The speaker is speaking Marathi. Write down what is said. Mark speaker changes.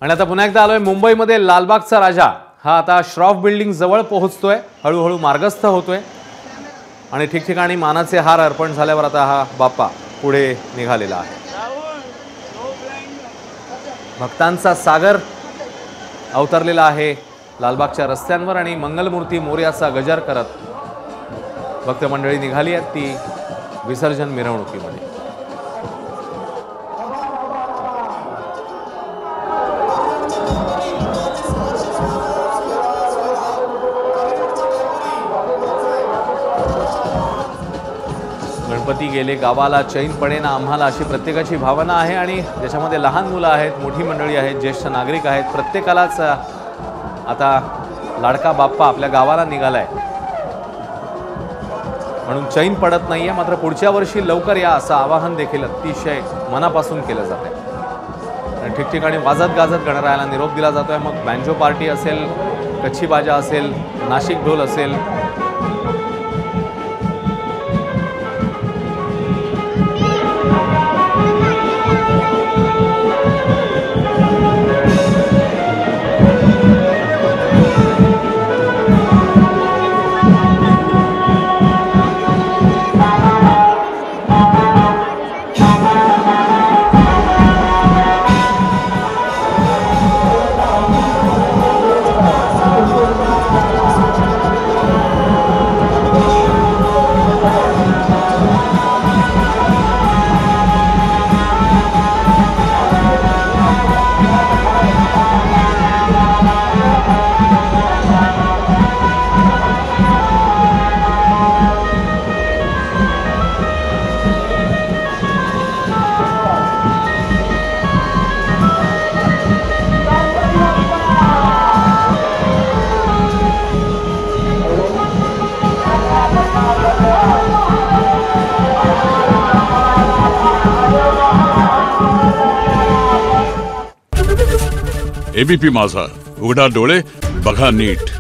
Speaker 1: आणि आता पुन्हा एकदा आलोय मुंबईमध्ये लालबागचा राजा हा आता श्रॉफ बिल्डिंग जवळ पोहोचतोय, हळूहळू मार्गस्थ होतोय आणि ठिकठिकाणी मानाचे हार अर्पण झाल्यावर आता हा बाप्पा पुढे निघालेला आहे। भक्तांचा सागर अवतरलेला आहे लालबागच्या रस्त्यांवर आणि मंगलमूर्ती मोरयाचा गजर करत भक्त मंडळी निघाली आहेत ती विसर्जन मिरवणुकीमध्ये। गणपती गेले गावाला चैन पडेना आम्हाला अशी प्रत्येकाची भावना आहे आणि ज्याच्यामध्ये लहान मुलं आहेत, मोठी मंडळी आहेत, ज्येष्ठ नागरिक आहेत, प्रत्येकालाच आता लाडका बाप्पा आपल्या गावाला निघालाय म्हणून चैन पडत नाहीये। मात्र पुढच्या वर्षी लवकर या असं आवाहन देखील अतिशय मनापासून केलं जात आहे आणि ठिकठिकाणी वाजत गाजत गणरायाला निरोप दिला जातोय। मग बँजो पार्टी असेल, कच्छी बाजा असेल, नाशिक ढोल असेल,
Speaker 2: एबीपी माझा, उघडा डोळे बघा नीट।